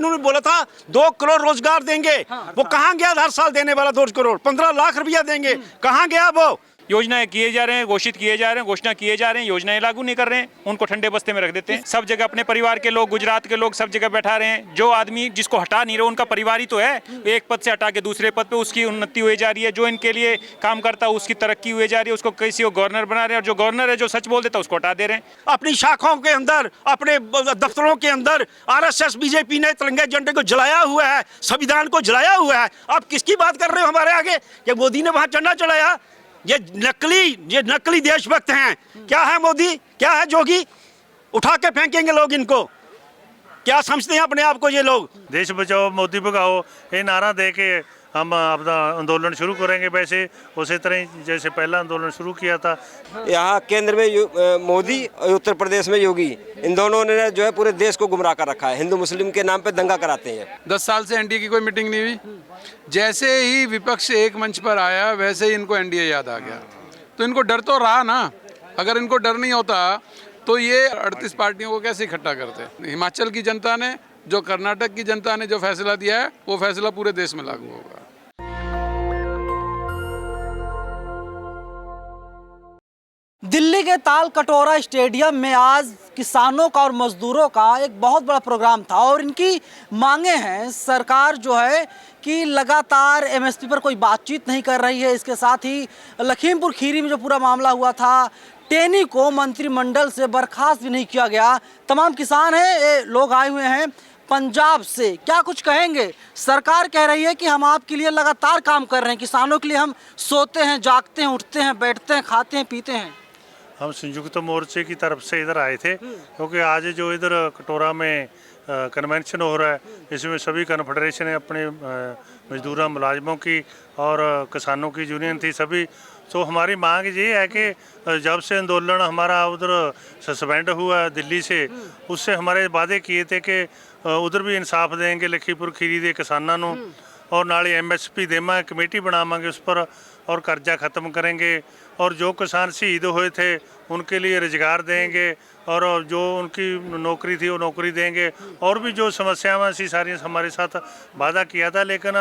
उन्होंने बोला था 2 करोड़ रोजगार देंगे। वो कहाँ गया? हर साल देने वाला 2 करोड़ 15 लाख रुपया देंगे, कहाँ गया वो? योजनाएं किए जा रहे हैं, घोषित किए जा रहे हैं, घोषणा किए जा रहे हैं, योजनाएं लागू नहीं कर रहे हैं, उनको ठंडे बस्ते में रख देते हैं। सब जगह अपने परिवार के लोग, गुजरात के लोग सब जगह बैठा रहे हैं। जो आदमी जिसको हटा नहीं रहे, उनका परिवार ही तो है, एक पद से हटा के दूसरे पद पे उसकी उन्नति हुई जा रही है। जो इनके लिए काम करता है उसकी तरक्की हुई जा रही है, उसको किसी को गवर्नर बना रहे हैं, और जो गवर्नर है जो सच बोल देता है उसको हटा दे रहे हैं। अपनी शाखाओं के अंदर, अपने दफ्तरों के अंदर आरएसएस बीजेपी ने तिरंगे झंडे को जलाया हुआ है, संविधान को जलाया हुआ है। आप किसकी बात कर रहे हो हमारे आगे? कि मोदी ने वहां झंडा चढ़ाया? ये नकली देशभक्त हैं। क्या है मोदी, क्या है जोगी? उठा के फेंकेंगे लोग इनको। क्या समझते हैं अपने आप को ये लोग? देश बचाओ मोदी भगाओ ये नारा दे के हम अपना आंदोलन शुरू करेंगे। वैसे उसी तरह जैसे पहला आंदोलन शुरू किया था। यहाँ केंद्र में मोदी और उत्तर प्रदेश में योगी, इन दोनों ने जो है पूरे देश को गुमराह कर रखा है। हिंदू मुस्लिम के नाम पे दंगा कराते हैं। 10 साल से एनडीए की कोई मीटिंग नहीं हुई। जैसे ही विपक्ष एक मंच पर आया वैसे ही इनको एनडीए याद आ गया। तो इनको डर तो रहा ना। अगर इनको डर नहीं होता तो ये 38 पार्टियों को कैसे इकट्ठा करते? हिमाचल की जनता ने, जो कर्नाटक की जनता ने जो फैसला दिया है वो फैसला पूरे देश में लागू होगा। दिल्ली के ताल कटोरा स्टेडियम में आज किसानों का और मजदूरों का एक बहुत बड़ा प्रोग्राम था और इनकी मांगे हैं। सरकार जो है कि लगातार एमएसपी पर कोई बातचीत नहीं कर रही है। इसके साथ ही लखीमपुर खीरी में जो पूरा मामला हुआ था, टेनी को मंत्रिमंडल से बर्खास्त भी नहीं किया गया। तमाम किसान हैं, ये लोग आए हुए हैं पंजाब से। क्या कुछ कहेंगे? सरकार कह रही है कि हम आपके लिए लगातार काम कर रहे हैं, किसानों के लिए हम सोते हैं, जागते हैं, उठते हैं, बैठते हैं, खाते हैं, पीते हैं। हम संयुक्त मोर्चे की तरफ से इधर आए थे क्योंकि आज जो इधर कटोरा में कन्वेंशन हो रहा है, इसमें सभी कन्फेडरेशन है अपने मजदूरों मुलाजमों की और किसानों की यूनियन थी सभी। तो हमारी मांग ये है कि जब से आंदोलन हमारा उधर सस्पेंड हुआ दिल्ली से, उससे हमारे वादे किए थे कि उधर भी इंसाफ देंगे लखीमपुर खीरी के किसानों को, और नाले एमएसपी देवांगे, कमेटी बनावांगे उस पर, और कर्जा ख़त्म करेंगे, और जो किसान शहीद हुए थे उनके लिए रोजगार देंगे, और जो उनकी नौकरी थी वो नौकरी देंगे, और भी जो समस्याएं सी सारी हमारे साथ वादा किया था। लेकिन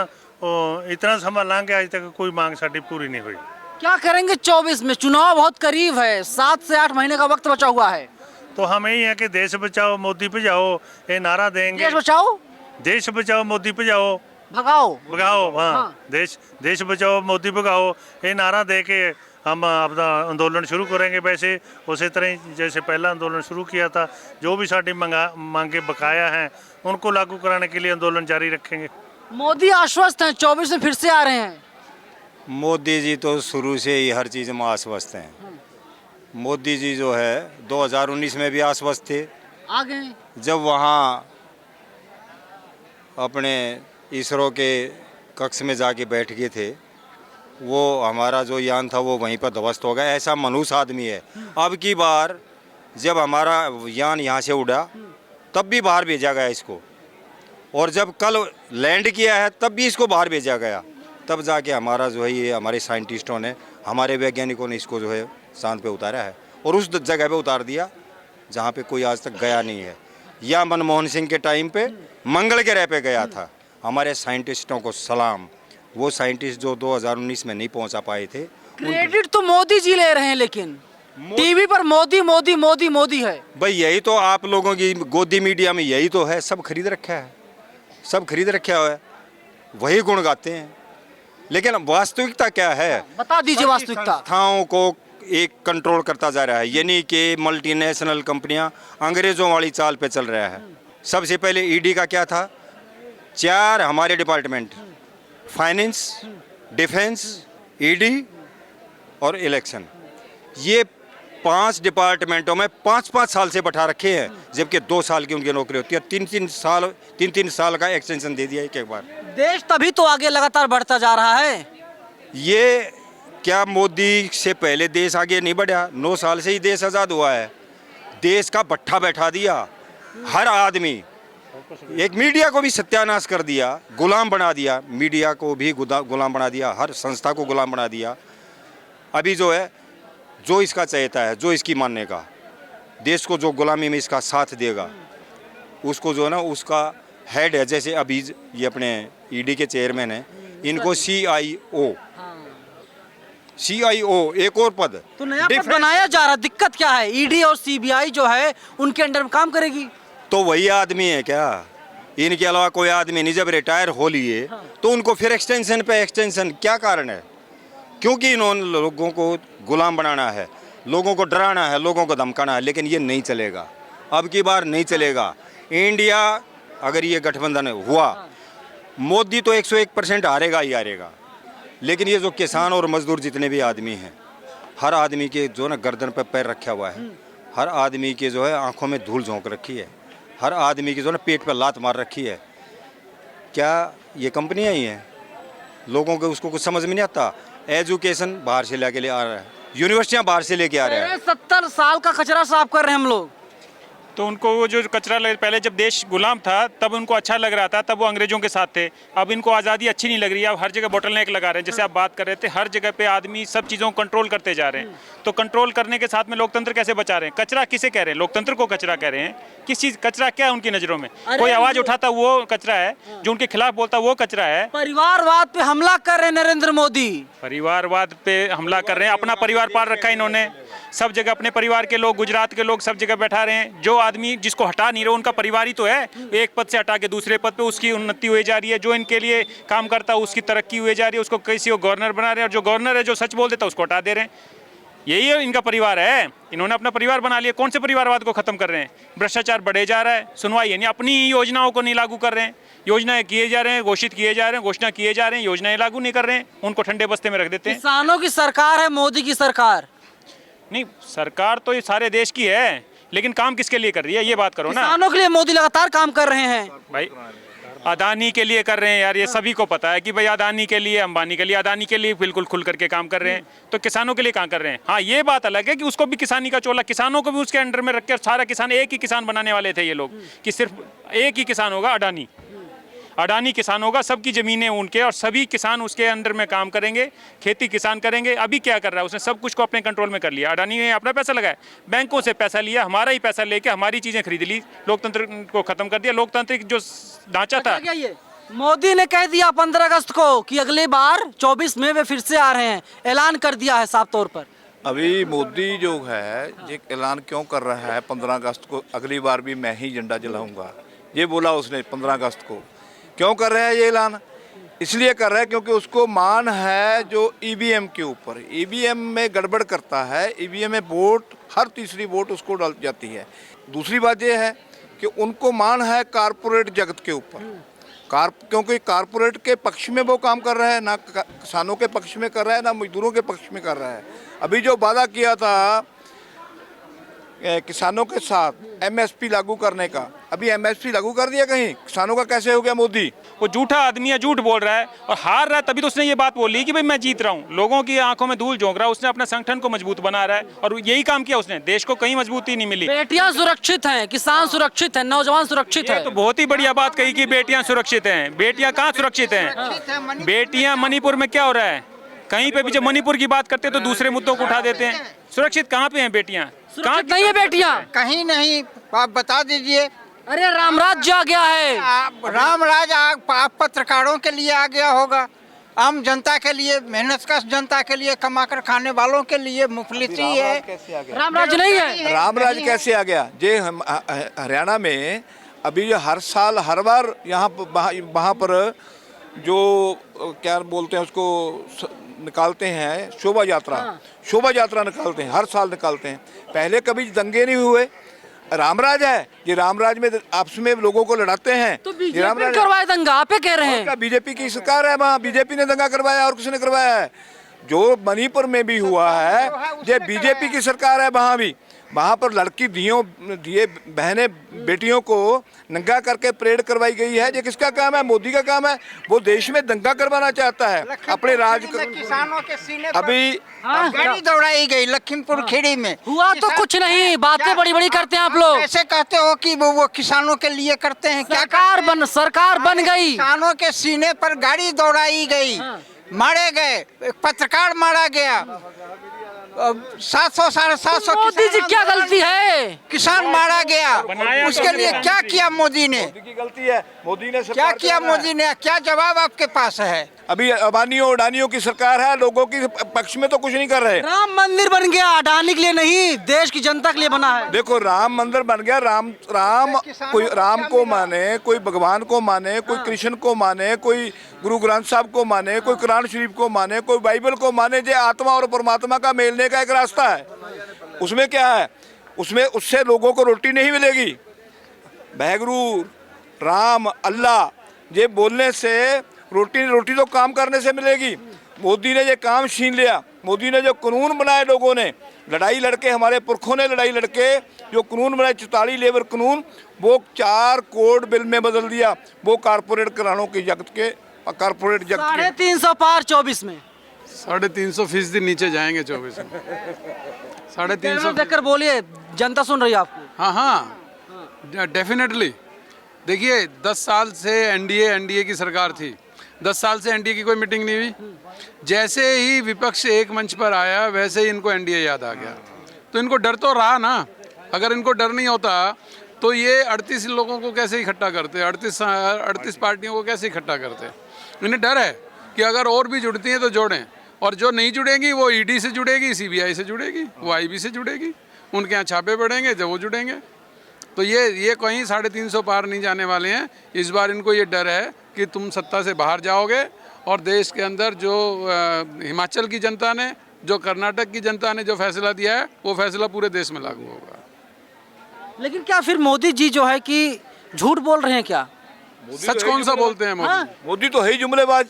इतना समय लांगे आज तक कोई मांग साड़ी पूरी नहीं हुई। क्या करेंगे 24 में? चुनाव बहुत करीब है, 7 से 8 महीने का वक्त बचा हुआ है। तो हम यही है कि देश बचाओ मोदी भजाओ ये नारा देंगे। देश बचाओ, देश बचाओ मोदी भजाओ, भगाओ भगाओ। हाँ, देश बचाओ मोदी भगाओ ये नारा दे के हम अपना आंदोलन शुरू करेंगे। वैसे उसी तरह जैसे पहला आंदोलन शुरू किया था। जो भी साड़ी मांगे बकाया हैं उनको लागू कराने के लिए आंदोलन जारी रखेंगे। मोदी आश्वस्त हैं, 24 में फिर से आ रहे हैं। मोदी जी तो शुरू से ही हर चीज़ में आश्वस्त हैं। मोदी जी जो है 2019 में भी आश्वस्त थे। आ गए जब वहाँ अपने इसरो के कक्ष में जाके बैठ गए थे, वो हमारा जो यान था वो वहीं पर ध्वस्त हो गया। ऐसा मनुष्य आदमी है। अब की बार जब हमारा यान यहाँ से उड़ा तब भी बाहर भेजा गया इसको, और जब कल लैंड किया है तब भी इसको बाहर भेजा गया। तब जाके हमारा जो है ये हमारे साइंटिस्टों ने, हमारे वैज्ञानिकों ने इसको जो है चांद पे उतारा है, और उस जगह पे उतार दिया जहाँ पे कोई आज तक गया नहीं है। या मनमोहन सिंह के टाइम पे मंगल ग्रह पे गया था। हमारे साइंटिस्टों को सलाम। वो साइंटिस्ट जो 2019 में नहीं पहुंचा पाए थे। क्रेडिट तो मोदी जी ले रहे हैं, लेकिन टीवी पर मोदी मोदी मोदी मोदी है। भाई यही तो आप लोगों की गोदी मीडिया में यही तो है, सब खरीद रखा है, सब खरीद रखा हुआ है, वही गुण गाते हैं। लेकिन वास्तविकता क्या है? बता दीजिए वास्तविकता। संस्थाओं को एक कंट्रोल करता जा रहा है, यानी कि मल्टीनेशनल कंपनियां अंग्रेजों वाली चाल पे चल रहा है। सबसे पहले ईडी का क्या था? 4 हमारे डिपार्टमेंट, फाइनेंस, डिफेंस, ईडी और इलेक्शन, ये 5 डिपार्टमेंटों में 5-5 साल से बैठा रखे हैं, जबकि 2 साल की उनकी नौकरी होती है। 3-3 साल का एक्सटेंशन दे दिया एक बार। देश तभी तो आगे लगातार बढ़ता जा रहा है। ये क्या मोदी से पहले देश आगे नहीं बढ़ा? 9 साल से ही देश आज़ाद हुआ है। देश का भट्ठा बैठा दिया हर आदमी। एक मीडिया को भी सत्यानाश कर दिया, गुलाम बना दिया। मीडिया को भी गुलाम बना दिया, हर संस्था को गुलाम बना दिया। अभी जो है, जो इसका चहेता है, जो इसकी मानने का, देश को जो गुलामी में इसका साथ देगा, उसको जो है ना, उसका हेड है, जैसे अभी ये अपने ईडी के चेयरमैन हैं, इनको CIO एक और पद तो नया पद बनाया जा रहा, दिक्कत क्या है? ईडी और सीबीआई जो है उनके अंडर में काम करेगी, तो वही आदमी है क्या? इनके अलावा कोई आदमी नहीं। जब रिटायर हो लिए तो उनको फिर एक्सटेंशन पे एक्सटेंशन, क्या कारण है? क्योंकि इन्होंने लोगों को गुलाम बनाना है, लोगों को डराना है, लोगों को धमकाना है, लेकिन ये नहीं चलेगा, अब की बार नहीं चलेगा। इंडिया अगर ये गठबंधन हुआ, मोदी तो 101% हारेगा ही हारेगा, लेकिन ये जो किसान और मजदूर जितने भी आदमी हैं, हर आदमी के जो ना गर्दन पर पैर रखा हुआ है, हर आदमी के जो है आंखों में धूल झोंक रखी है, हर आदमी की जो ना पेट पर लात मार रखी है। क्या ये कंपनियां ही हैं? लोगों को उसको कुछ समझ में नहीं आता। एजुकेशन बाहर से लेके आ रहा है, यूनिवर्सिटियां बाहर से लेके आ रहे हैं। 70 साल का कचरा साफ कर रहे हैं हम लोग। तो उनको वो जो कचरा पहले जब देश गुलाम था तब उनको अच्छा लग रहा था, तब वो अंग्रेजों के साथ थे। अब इनको आज़ादी अच्छी नहीं लग रही है, अब हर जगह बोटलनेक लगा रहे हैं। जैसे आप बात कर रहे थे, हर जगह पे आदमी सब चीज़ों को कंट्रोल करते जा रहे हैं। तो कंट्रोल करने के साथ में लोकतंत्र कैसे बचा रहे हैं? कचरा किसे कह रहे हैं? लोकतंत्र को कचरा कह रहे हैं? किस चीज़ कचरा क्या है उनकी नज़रों में? कोई आवाज़ उठाता वो कचरा है, जो उनके खिलाफ बोलता वो कचरा है। परिवारवाद पे हमला कर रहे हैं नरेंद्र मोदी, परिवारवाद पे हमला कर रहे हैं। अपना परिवार पाल रखा है इन्होंने, सब जगह अपने परिवार के लोग, गुजरात के लोग सब जगह बैठा रहे हैं। जो आदमी जिसको हटा नहीं रहे, उनका परिवार ही तो है, एक पद से हटा के दूसरे पद पे उसकी उन्नति हुई जा रही है। जो इनके लिए काम करता है उसकी तरक्की हुई जा रही है, उसको किसी को गवर्नर बना रहे हैं, और जो गवर्नर है जो सच बोल देता है उसको हटा दे रहे हैं। यही इनका परिवार है, इन्होंने अपना परिवार बना लिया। कौन से परिवारवाद को खत्म कर रहे हैं? भ्रष्टाचार बढ़े जा रहा है, सुनवाई है नहीं, अपनी ही योजनाओं को नहीं लागू कर रहे हैं। योजनाएं किए जा रहे हैं, घोषित किए जा रहे हैं, घोषणा किए जा रहे हैं, योजनाएं लागू नहीं कर रहे हैं, उनको ठंडे बस्ते में रख देते हैं। किसानों की सरकार है मोदी की सरकार। नहीं, सरकार तो ये सारे देश की है, लेकिन काम किसके लिए कर रही है ये बात करो ना। किसानों के लिए मोदी लगातार काम कर रहे हैं भाई। अदानी के लिए कर रहे हैं यार, ये सभी को पता है कि भाई अदानी के लिए, अंबानी के लिए, अदानी के लिए बिल्कुल खुल करके काम कर रहे हैं। तो किसानों के लिए कहाँ कर रहे हैं? हाँ, ये बात अलग है कि उसको भी किसानी का चोला, किसानों को भी उसके अंडर में रख कर सारा किसान एक ही किसान बनाने वाले थे ये लोग, कि सिर्फ एक ही किसान होगा, अडानी। अडानी किसान होगा, सबकी ज़मीनें उनके, और सभी किसान उसके अंडर में काम करेंगे, खेती किसान करेंगे। अभी क्या कर रहा है? उसने सब कुछ को अपने कंट्रोल में कर लिया। अडानी ने अपना पैसा लगाया, बैंकों से पैसा लिया, हमारा ही पैसा लेके हमारी चीज़ें खरीद ली, लोकतंत्र को ख़त्म कर दिया। लोकतांत्रिक जो ढांचा था, क्या ये मोदी ने कह दिया 15 अगस्त को कि अगली बार 24 में वे फिर से आ रहे हैं, ऐलान कर दिया है साफ तौर पर। अभी मोदी जो है ये ऐलान क्यों कर रहा है 15 अगस्त को अगली बार भी मैं ही झंडा जलाऊंगा? ये बोला उसने 15 अगस्त को। क्यों कर रहा है ये ऐलान? इसलिए कर रहा है क्योंकि उसको मान है जो ईवीएम के ऊपर। ईवीएम में गड़बड़ करता है, ईवीएम में वोट, हर तीसरी वोट उसको डाल जाती है। दूसरी बात ये है कि उनको मान है कारपोरेट जगत के ऊपर, क्योंकि कारपोरेट के पक्ष में वो काम कर रहा है, ना किसानों के पक्ष में कर रहा है, ना मजदूरों के पक्ष में कर रहा है। अभी जो वादा किया था किसानों के साथ एमएसपी लागू करने का, अभी एमएसपी लागू कर दिया कहीं? किसानों का कैसे हो गया मोदी? वो झूठा आदमी है, झूठ बोल रहा है और हार रहा है। तभी तो उसने ये बात बोली कि भाई मैं जीत रहा हूँ, लोगों की आंखों में धूल झोंक रहा है। उसने अपना संगठन को मजबूत बना रहा है और यही काम किया उसने। देश को कहीं मजबूती नहीं मिली। बेटियां सुरक्षित हैं, किसान सुरक्षित हैं, नौजवान सुरक्षित ये है। तो बहुत ही बढ़िया बात कही कि बेटियां सुरक्षित हैं। बेटियां कहाँ सुरक्षित हैं? बेटियां मणिपुर में क्या हो रहा है? कहीं पे भी जब मणिपुर की बात करते हैं तो दूसरे मुद्दों को उठा देते हैं। सुरक्षित कहाँ पे हैं बेटियां? कहाँ नहीं है बेटियां? कहीं नहीं, आप बता दीजिए। अरे रामराज आ गया है। रामराज आप पत्रकारों के लिए आ गया होगा, आम जनता के लिए, मेहनतकश जनता के लिए, कमाकर खाने वालों के लिए मुफलिसी है। रामराज नहीं है। रामराज कैसे आ गया? जे हम हरियाणा में अभी हर साल हर बार यहाँ वहाँ पर जो क्या बोलते हैं उसको निकालते हैं, शोभा यात्रा। शोभा यात्रा निकालते हैं, हर साल निकालते हैं। पहले कभी दंगे नहीं हुए। रामराज है ये, रामराज में आपस में लोगों को लड़ाते हैं। तो बीजेपी करवाए दंगा, आप कह रहे हैं? बीजेपी की सरकार है, वहाँ बीजेपी ने दंगा करवाया और किसने करवाया है? जो मणिपुर में भी हुआ है ये बीजेपी की सरकार है। वहाँ भी, वहाँ पर लड़की दिए बहनें बेटियों को नंगा करके परेड करवाई गई है। ये किसका काम है? मोदी का काम है। वो देश में दंगा करवाना चाहता है अपने राज। किसानों के सीने अभी गाड़ी दौड़ाई गई लखीमपुर खीरी में। हुआ तो कुछ नहीं, बातें बड़ी बड़ी करते हैं आप लोग। ऐसे कहते हो कि वो किसानों के लिए करते हैं क्या? सरकार बन गई, किसानों के सीने पर गाड़ी दौड़ाई गई, मारे गए, पत्रकार मारा गया। 700 750 मोदी जी क्या गलती है? किसान मारा गया, उसके लिए क्या किया मोदी ने? मोदी की गलती है, मोदी ने क्या किया मोदी ने? क्या जवाब आपके पास है? अभी अबानियों अडानियों की सरकार है, लोगों के पक्ष में तो कुछ नहीं कर रहे। राम मंदिर बन गया, अडानी के लिए नहीं, देश की जनता के लिए बना है। देखो राम मंदिर बन गया, कोई राम को माने, कोई भगवान को माने, कोई कृष्ण को माने, कोई गुरु ग्रंथ साहब को माने, कोई कुरान शरीफ को माने, कोई बाइबल को माने। जो आत्मा और परमात्मा का मिलने का एक रास्ता है, उसमें क्या है, उसमें उससे लोगों को रोटी नहीं मिलेगी। वाहेगुरु राम अल्लाह ये बोलने से रोटी तो काम करने से मिलेगी। मोदी ने ये काम छीन लिया। मोदी ने जो कानून बनाए, लोगों ने लड़ाई लड़के, हमारे पुरखों ने लड़ाई लड़के जो कानून बनाए 44 लेबर कानून, वो 4 कोड बिल में बदल दिया। वो कारपोरेट घरानों की जगत के, कारपोरेट जगत के 350 पार 24 में 350% नीचे जाएंगे 24 में। 350 देखकर बोलिए, जनता सुन रही है आपको। हाँ, डेफिनेटली। देखिए 10 साल से एनडीए की सरकार थी, 10 साल से एनडीए की कोई मीटिंग नहीं हुई। जैसे ही विपक्ष एक मंच पर आया, वैसे ही इनको एनडीए याद आ गया। तो इनको डर तो रहा ना। अगर इनको डर नहीं होता तो ये 38 लोगों को कैसे इकट्ठा करते, 38 पार्टियों को कैसे इकट्ठा करते। इन्हें डर है कि अगर और भी जुड़ती हैं तो जोड़ें, और जो नहीं जुड़ेंगी वो ईडी से जुड़ेगी, सीबीआई से जुड़ेगी, वो आईबी से जुड़ेगी, उनके यहाँ छापे पड़ेंगे जब वो जुड़ेंगे। तो ये कहीं 350 पार नहीं जाने वाले हैं। इस बार इनको ये डर है कि तुम सत्ता से बाहर जाओगे और देश के अंदर जो हिमाचल की जनता ने, जो कर्नाटक की जनता ने जो फैसला दिया है, वो फैसला पूरे देश में लागू होगा। लेकिन क्या फिर मोदी जी जो है कि झूठ बोल रहे हैं क्या? सच कौन सा बोलते हैं मोदी? मोदी तो है ही जुमलेबाज।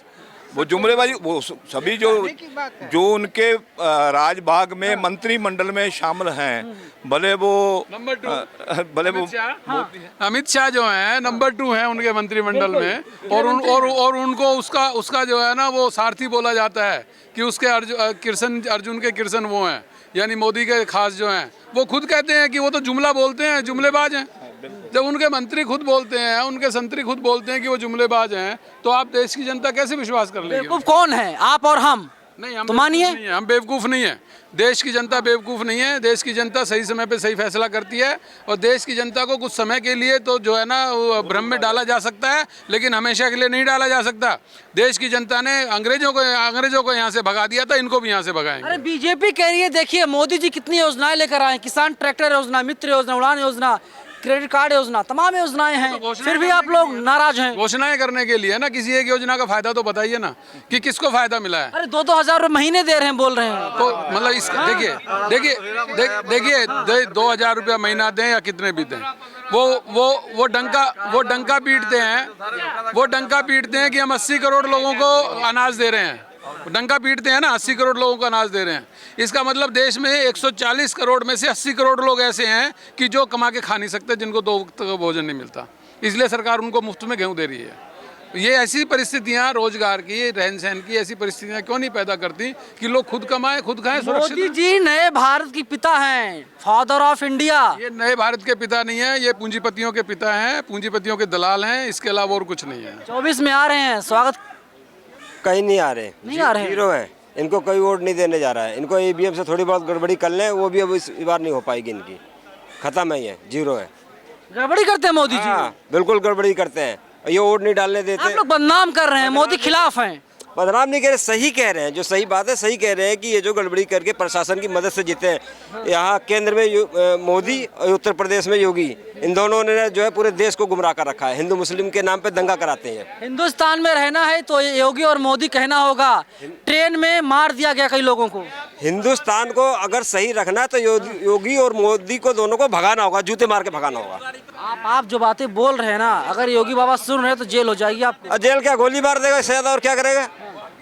वो जुमलेबाजी, वो सभी जो उनके राजभाग में मंत्रिमंडल में शामिल हैं, भले वो नंबर 2 भले वो अमित शाह जो हैं नंबर 2 हैं उनके मंत्रिमंडल में, और उनको उसका जो है ना वो सारथी बोला जाता है कि उसके अर्जुन के कृष्ण वो हैं, यानी मोदी के खास जो हैं। वो खुद कहते हैं कि वो तो जुमला बोलते हैं, जुमलेबाज हैं। जब उनके मंत्री खुद बोलते हैं, उनके संतरी खुद बोलते हैं कि वो जुमलेबाज हैं, तो आप देश की जनता कैसे विश्वास कर लेगी? बेवकूफ कौन है, आप और हम? नहीं, हम तो मानिए, नहीं है, हम बेवकूफ़ नहीं है। देश की जनता बेवकूफ़ नहीं है। देश की जनता सही समय पे सही फैसला करती है, और देश की जनता को कुछ समय के लिए तो जो है ना भ्रम में डाला जा सकता है, लेकिन हमेशा के लिए नहीं डाला जा सकता। देश की जनता ने अंग्रेजों को यहाँ से भगा दिया था, इनको भी यहाँ से भगाएंगे। अरे बीजेपी कह रही है, देखिए मोदी जी कितनी योजनाएं लेकर आए, किसान ट्रैक्टर योजना, मित्र योजना, उड़ान योजना, क्रेडिट कार्ड योजना, तमाम योजनाएं हैं, फिर भी आप लोग नाराज हैं। घोषणाएं करने के लिए ना, किसी एक योजना का फायदा तो बताइए ना कि किसको फायदा मिला है। अरे 2-2 हजार रुपए महीने दे रहे हैं, बोल रहे हैं। तो मतलब इस देखिए 2,000 रुपया महीना दें या कितने भी दें, वो डंका पीटते हैं कि हम 80 करोड़ लोगों को अनाज दे रहे हैं। डंका पीटते हैं ना, 80 करोड़ लोगों को अनाज दे रहे हैं। इसका मतलब देश में 140 करोड़ में से 80 करोड़ लोग ऐसे हैं कि जो कमा के खा नहीं सकते, जिनको 2 वक्त का भोजन नहीं मिलता। इसलिए सरकार उनको मुफ्त में गेहूं दे रही है। ये ऐसी परिस्थितियां, रोजगार की, रहन सहन की ऐसी परिस्थितियां क्यों नहीं पैदा करती कि लोग खुद कमाएं, खुद खाएं, सुरक्षित। मोदी जी नए भारत की पिता हैं, फादर ऑफ इंडिया। ये नए भारत के पिता नहीं है, ये पूंजीपतियों के पिता हैं, पूंजीपतियों के दलाल हैं। इसके अलावा और कुछ नहीं है। 24 में आ रहे हैं, स्वागत कहीं नहीं आ रहे, नहीं आ रहे हैं। जीरो है। इनको कोई वोट नहीं देने जा रहा है। इनको ईवीएम से थोड़ी बहुत गड़बड़ी कर लें, वो भी अब इस बार नहीं हो पाएगी इनकी। खत्म है, ये जीरो है। गड़बड़ी करते हैं मोदी जी। हाँ, बिल्कुल गड़बड़ी करते हैं। ये वोट नहीं डालने देते। आप लोग बदनाम कर रहे हैं, मोदी खिलाफ हैं। बदनाम नहीं कह रहे, सही कह रहे हैं। जो सही बात है सही कह रहे हैं कि ये जो गड़बड़ी करके प्रशासन की मदद से जीते हैं। यहाँ केंद्र में मोदी और उत्तर प्रदेश में योगी, इन दोनों ने जो है पूरे देश को गुमराह कर रखा है। हिंदू मुस्लिम के नाम पे दंगा कराते हैं। हिंदुस्तान में रहना है तो योगी और मोदी कहना होगा। ट्रेन में मार दिया गया कई लोगों को। हिंदुस्तान को अगर सही रखना है तो योगी और मोदी को दोनों को भगाना होगा, जूते मार के भगाना होगा। आप जो बातें बोल रहे हैं ना, अगर योगी बाबा सुन रहे हैं तो जेल हो जाएगी आपको। जेल क्या, गोली मार देगा, इससे ज्यादा और क्या करेगा।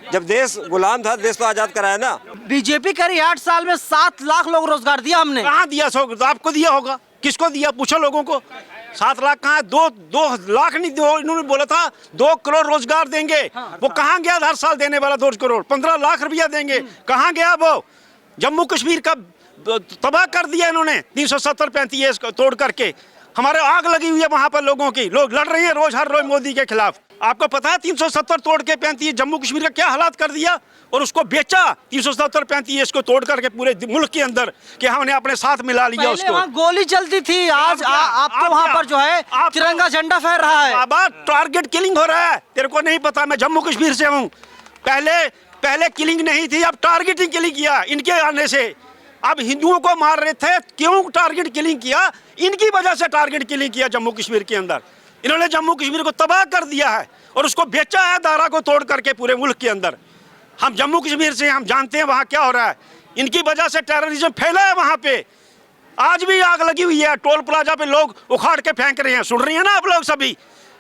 जब देश गुलाम था, देश तो आजाद कराया ना। बीजेपी कह रही 8 साल में 7 लाख लोग रोजगार दिया हमने। कहाँ दिया? आपको दिया होगा, किसको दिया? पूछो लोगों को। 7 लाख कहाँ? 2 लाख नहीं, इन्होंने बोला था 2 करोड़ रोजगार देंगे। वो कहाँ गया? हर साल देने वाला 2 करोड़ 15 लाख रुपया देंगे, कहाँ गया वो? जम्मू कश्मीर का तबाह कर दिया इन्होंने 370-35 तोड़ करके। हमारे आग लगी हुई है वहां पर, लोगों की, लोग लड़ रहे हैं रोज, हर रोज मोदी के खिलाफ। आपको पता है 370 तोड़ के 35 जम्मू कश्मीर का क्या हालात कर दिया, और उसको बेचा 370 35 को तोड़ करके पूरे मुल्क के अंदर, कि हमने अपने साथ मिला लिया उसको। वहाँ गोली चलती थी, आज आप तो वहाँ पर जो है तिरंगा झंडा फहर रहा है। बाबा टारगेट किलिंग हो रहा है, तेरे को नहीं पता, मैं जम्मू कश्मीर से हूँ। पहले किलिंग नहीं थी, अब टारगेटिंग किलिंग किया इनके आने से। अब हिंदुओं को मार रहे थे, क्यों टारगेट किलिंग किया? इनकी वजह से टारगेट किलिंग किया जम्मू कश्मीर के अंदर। इन्होंने जम्मू कश्मीर को तबाह कर दिया है और उसको बेचा है दारा को तोड़ करके पूरे मुल्क के अंदर। हम जम्मू कश्मीर से, हम जानते हैं वहाँ क्या हो रहा है। इनकी वजह से टेररिज्म फैला है वहाँ पे। आज भी आग लगी हुई है, टोल प्लाजा पे लोग उखाड़ के फेंक रहे हैं, सुन रही है ना आप लोग सभी।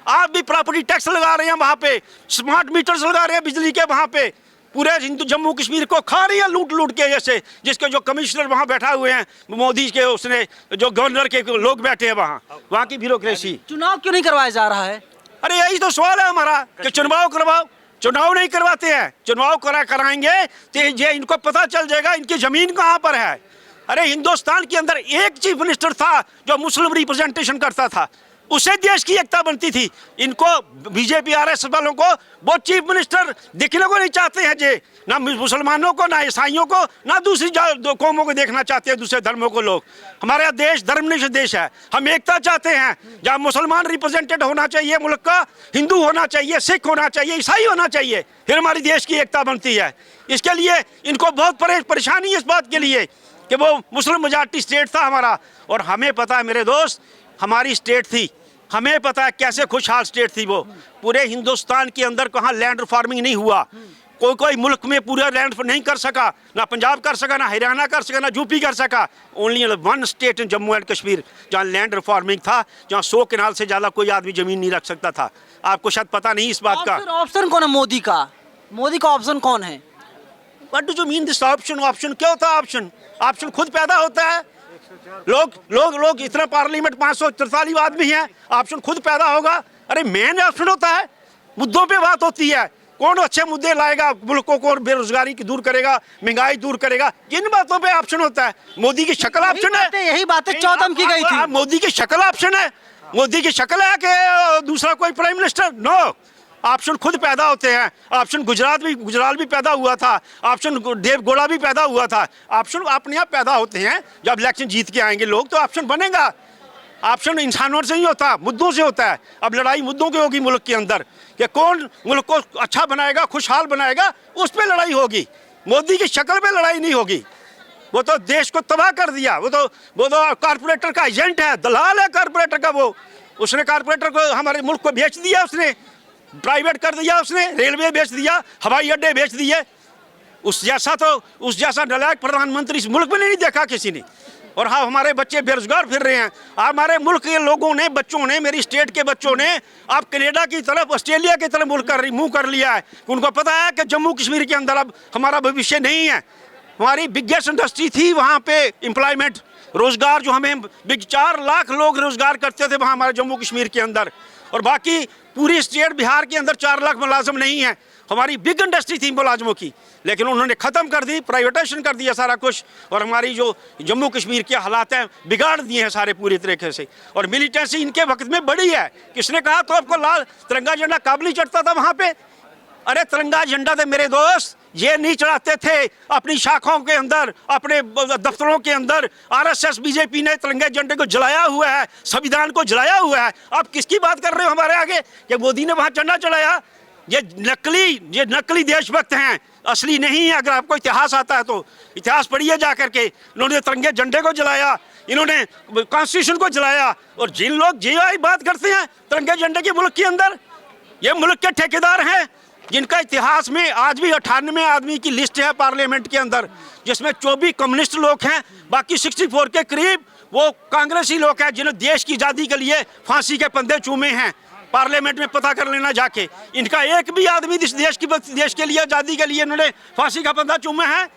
आप भी प्रॉपर्टी टैक्स लगा रहे हैं वहाँ पे, स्मार्ट मीटर्स लगा रहे हैं बिजली के वहाँ पे, पूरे हिंदू जम्मू कश्मीर को खा रही है लूट लूट के। जैसे जिसके जो कमिश्नर वहाँ बैठा हुए हैं, मोदी के, उसने जो गवर्नर के लोग बैठे हैं वहाँ की ब्यूरोक्रेसी। चुनाव क्यों नहीं करवाया जा रहा है? अरे यही तो सवाल है हमारा कि चुनाव करवाओ, चुनाव नहीं करवाते हैं। चुनाव कराएंगे तो ये इनको पता चल जाएगा इनकी जमीन कहाँ पर है। अरे हिंदुस्तान के अंदर एक चीफ मिनिस्टर था जो मुस्लिम रिप्रेजेंटेशन करता था, उससे देश की एकता बनती थी। इनको बीजेपी आरएसएस वालों को वो चीफ मिनिस्टर दिखने को नहीं चाहते हैं जे, ना मुसलमानों को, ना ईसाइयों को, ना दूसरी कौमों को देखना चाहते हैं, दूसरे धर्मों को लोग। हमारा देश धर्मनिरपेक्ष देश है, हम एकता चाहते हैं। जहाँ मुसलमान रिप्रेजेंटेड होना चाहिए मुल्क का, हिंदू होना चाहिए, सिख होना चाहिए, ईसाई होना चाहिए, फिर हमारी देश की एकता बनती है। इसके लिए इनको बहुत परेशानी इस बात के लिए कि वो मुस्लिम मेजॉरिटी स्टेट था हमारा, और हमें पता है मेरे दोस्त, हमारी स्टेट थी, हमें पता है कैसे खुशहाल स्टेट थी वो। पूरे हिंदुस्तान के अंदर कहाँ लैंड फार्मिंग नहीं हुआ, कोई मुल्क में पूरा लैंड नहीं कर सका, ना पंजाब कर सका, ना हरियाणा कर सका, ना यूपी कर सका। Only one state in Jammu and Kashmir जहाँ लैंड फार्मिंग था, जहाँ 100 कनाल से ज़्यादा कोई आदमी ज़मीन नहीं रख सकता था। आपको शायद पता नहीं इस बात का। ऑप्शन कौन है मोदी का? मोदी का ऑप्शन कौन है? What do you mean this option? Option क्या होता है? ऑप्शन खुद पैदा होता है। लोग इतना पार्लियामेंट 543 आदमी हैं, ऑप्शन खुद पैदा होगा। अरे मेन ऑप्शन होता है, मुद्दों पे बात होती है, कौन अच्छे मुद्दे लाएगा, मुल्कों को बेरोजगारी की दूर करेगा, महंगाई दूर करेगा, जिन बातों पे ऑप्शन होता है। मोदी की शक्ल ऑप्शन है, यही बातें 14 की गई थी। मोदी की शक्ल ऑप्शन है, मोदी की शक्ल है कि दूसरा कोई प्राइम मिनिस्टर? नो, ऑप्शन खुद पैदा होते हैं। ऑप्शन गुजरात भी पैदा हुआ था, ऑप्शन देवगौड़ा भी पैदा हुआ था। ऑप्शन अपने आप पैदा होते हैं, जब इलेक्शन जीत के आएंगे लोग तो ऑप्शन बनेगा। ऑप्शन इंसानों से नहीं होता, मुद्दों से होता है। अब लड़ाई मुद्दों की होगी मुल्क के अंदर कि कौन मुल्क को अच्छा बनाएगा, खुशहाल बनाएगा, उस पर लड़ाई होगी। मोदी की शक्ल पे लड़ाई नहीं होगी। वो तो देश को तबाह कर दिया, वो तो कारपोरेटर का एजेंट है, दलाल है कारपोरेटर का। वो उसने कारपोरेटर को हमारे मुल्क को बेच दिया, उसने प्राइवेट कर दिया, उसने रेलवे बेच दिया, हवाई अड्डे बेच दिए। उस जैसा नालायक प्रधानमंत्री इस मुल्क में नहीं देखा किसी ने। और हाँ, हमारे बच्चे बेरोजगार फिर रहे हैं। हमारे मुल्क के लोगों ने, बच्चों ने, मेरी स्टेट के बच्चों ने अब कनाडा की तरफ, ऑस्ट्रेलिया की तरफ मुंह कर लिया है। उनको पता है कि जम्मू कश्मीर के अंदर अब हमारा भविष्य नहीं है। हमारी बिगेस्ट इंडस्ट्री थी वहाँ पे, एम्प्लॉयमेंट, रोजगार, जो हमें 4 लाख लोग रोजगार करते थे वहाँ हमारे जम्मू कश्मीर के अंदर। और बाकी पूरी स्टेट बिहार के अंदर 4 लाख मुलाजिम नहीं है। हमारी बिग इंडस्ट्री थी मुलाजिमों की, लेकिन उन्होंने ख़त्म कर दी, प्राइवेटाइजेशन कर दिया सारा कुछ। और हमारी जो जम्मू कश्मीर के हालात हैं बिगाड़ दिए हैं सारे पूरी तरीके से। और मिलिटेंसी इनके वक्त में बड़ी है। किसने कहा तो आपको लाल तिरंगा झंडा काबली चढ़ता था वहाँ पे? अरे तिरंगा झंडा तो मेरे दोस्त ये नहीं चढ़ाते थे अपनी शाखाओं के अंदर, अपने दफ्तरों के अंदर। आरएसएस बीजेपी ने तिरंगे झंडे को जलाया हुआ है, संविधान को जलाया हुआ है। आप किसकी बात कर रहे हो हमारे आगे? कि मोदी ने वहाँ झंडा चढ़ाया? ये नकली देशभक्त हैं, असली नहीं है। अगर आपको इतिहास आता है तो इतिहास पढ़िए जा करके। इन्होंने तिरंगे झंडे को जलाया, इन्होंने कॉन्स्टिट्यूशन को जलाया। और जिन लोग जी बात करते हैं तिरंगे झंडे के मुल्क के अंदर, ये मुल्क के ठेकेदार हैं, जिनका इतिहास में आज भी 98 आदमी की लिस्ट है पार्लियामेंट के अंदर, जिसमें 24 कम्युनिस्ट लोग हैं, बाकी 64 के करीब वो कांग्रेसी लोग हैं जिन्होंने देश की आज़ादी के लिए फांसी के फंदे चूमे हैं। पार्लियामेंट में पता कर लेना जाके, इनका एक भी आदमी इस देश के लिए, आज़ादी के लिए इन्होंने फांसी का फंदा चूमे हैं।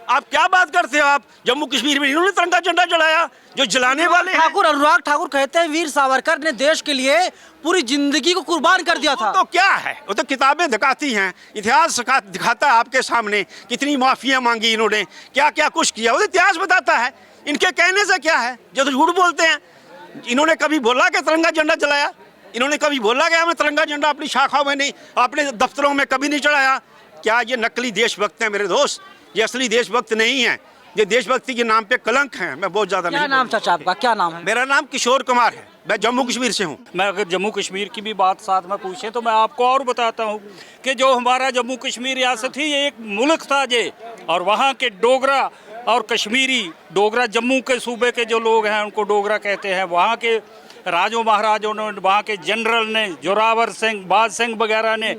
आप क्या बात करते हो? आप जम्मू कश्मीर में इन्होंने तिरंगा झंडा जलाया, जो जलाने वाले हैं। अनुराग ठाकुर कहते हैं वीर सावरकर ने देश के लिए पूरी जिंदगी को कुर्बान कर दिया था। तो क्या है, वो तो किताबें दिखाती हैं, इतिहास दिखाता है आपके सामने। कितनी माफिया मांगी इन्होंने, क्या क्या कुछ किया, वो इतिहास बताता है। इनके कहने से क्या है, जो तो झूठ बोलते हैं। इन्होंने कभी बोला कि तिरंगा झंडा जलाया? इन्होंने कभी बोला कि हमने तिरंगा झंडा अपनी शाखाओं में नहीं, अपने दफ्तरों में कभी नहीं चढ़ाया? क्या ये नकली देशभक्त हैं मेरे दोस्त? ये असली देशभक्त नहीं है, ये देशभक्ति के नाम पे कलंक हैं। मैं बहुत ज्यादा क्या नहीं नाम चाचा आपका, क्या नाम है? मेरा नाम किशोर कुमार है, मैं जम्मू कश्मीर से हूँ। मैं अगर जम्मू कश्मीर की भी बात साथ में पूछे तो मैं आपको और बताता हूँ कि जो हमारा जम्मू कश्मीर रियासत थी ये एक मुल्क था ये, और वहाँ के डोगरा और कश्मीरी, डोगरा जम्मू के सूबे के जो लोग हैं उनको डोगरा कहते हैं, वहाँ के राजों महाराजों ने, वहाँ के जनरल ने, जोरावर सिंह, बाज सिंह वगैरह ने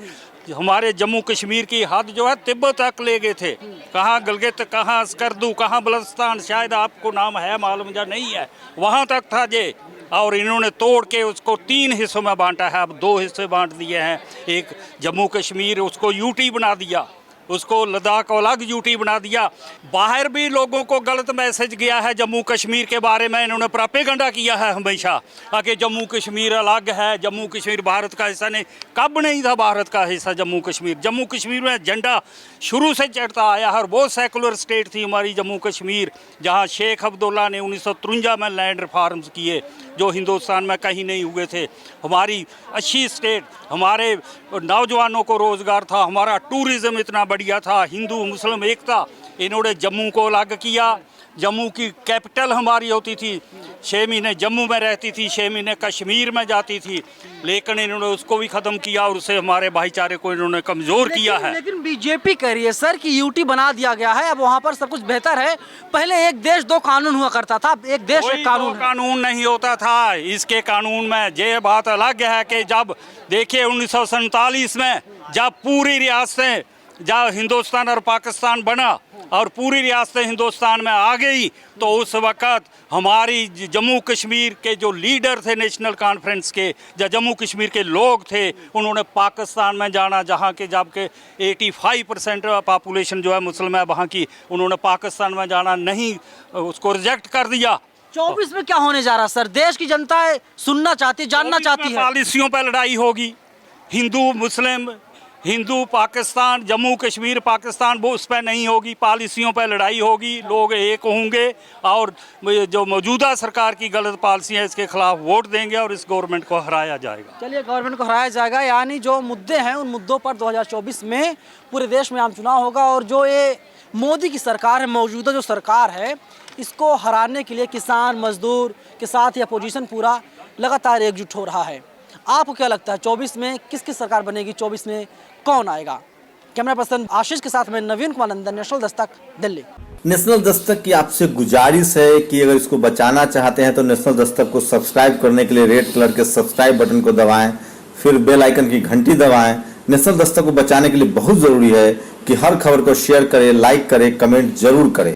हमारे जम्मू कश्मीर की हद जो है तिब्बत तक ले गए थे। कहाँ गलगित, कहाँ स्कर्दू, कहाँ बलस्तान, शायद आपको नाम है मालूम या नहीं है, वहाँ तक था ये। और इन्होंने तोड़ के उसको 3 हिस्सों में बांटा है, अब 2 हिस्से बांट दिए हैं। एक जम्मू कश्मीर, उसको यूटी बना दिया, उसको लद्दाख को अलग यूटी बना दिया। बाहर भी लोगों को गलत मैसेज गया है जम्मू कश्मीर के बारे में, इन्होंने प्रोपेगेंडा किया है हमेशा कि जम्मू कश्मीर अलग है, जम्मू कश्मीर भारत का हिस्सा नहीं। कब नहीं था भारत का हिस्सा जम्मू कश्मीर? जम्मू कश्मीर में झंडा शुरू से चढ़ता आया है और बहुत सेकुलर स्टेट थी हमारी जम्मू कश्मीर, जहाँ शेख अब्दुल्ला ने 1953 में लैंड रिफॉर्म्स किए जो हिंदुस्तान में कहीं नहीं हुए थे। हमारी अच्छी स्टेट, हमारे नौजवानों को रोज़गार था, हमारा टूरिज़्म इतना बढ़िया था, हिंदू मुस्लिम एकता। इन्होंने जम्मू को अलग किया। जम्मू की कैपिटल हमारी होती थी, 6 महीने जम्मू में रहती थी, 6 महीने कश्मीर में जाती थी, लेकिन इन्होंने उसको भी ख़त्म किया और उससे हमारे भाईचारे को इन्होंने कमज़ोर किया है। लेकिन बीजेपी कह रही है सर कि यूटी बना दिया गया है, अब वहाँ पर सब कुछ बेहतर है। पहले एक देश दो कानून हुआ करता था, अब एक देश एक कानून है। कानून नहीं होता था इसके कानून में। ये बात अलग है कि जब देखिए 1947 में जब पूरी रियासतें, जब हिंदुस्तान और पाकिस्तान बना और पूरी रियासतें हिंदुस्तान में आ गई, तो उस वक़्त हमारी जम्मू कश्मीर के जो लीडर थे नेशनल कॉन्फ्रेंस के, या जम्मू कश्मीर के लोग थे, उन्होंने पाकिस्तान में जाना, जहाँ के जबकि 85% पॉपुलेशन जो है मुस्लिम है वहाँ की, उन्होंने पाकिस्तान में जाना नहीं, उसको रिजेक्ट कर दिया। 24 में क्या होने जा रहा सर? देश की जनता सुनना चाहती, जानना चाहती है। पॉलिसियों पर लड़ाई होगी, हिंदू मुस्लिम, हिंदू पाकिस्तान, जम्मू कश्मीर पाकिस्तान, वो उस पर नहीं होगी, पॉलिसियों पर लड़ाई होगी। लोग एक होंगे और जो मौजूदा सरकार की गलत पॉलिसी है इसके खिलाफ वोट देंगे और इस गवर्नमेंट को हराया जाएगा। चलिए, गवर्नमेंट को हराया जाएगा, यानी जो मुद्दे हैं उन मुद्दों पर 2024 में पूरे देश में आम चुनाव होगा। और जो ये मोदी की सरकार है, मौजूदा जो सरकार है, इसको हराने के लिए किसान मजदूर के साथ ही अपोजिशन पूरा लगातार एकजुट हो रहा है। आपको क्या लगता है 24 में किसकी सरकार बनेगी? 24 में कौन आएगा? कैमरा पर्सन आशीष के साथ में नवीन कुमार नंदन, नेशनल दस्तक, दिल्ली। नेशनल दस्तक की आपसे गुजारिश है कि अगर इसको बचाना चाहते हैं तो नेशनल दस्तक को सब्सक्राइब करने के लिए रेड कलर के सब्सक्राइब बटन को दबाएं, फिर बेल आइकन की घंटी दबाएं। नेशनल दस्तक को बचाने के लिए बहुत जरूरी है कि हर खबर को शेयर करें, लाइक करें, कमेंट जरूर करें।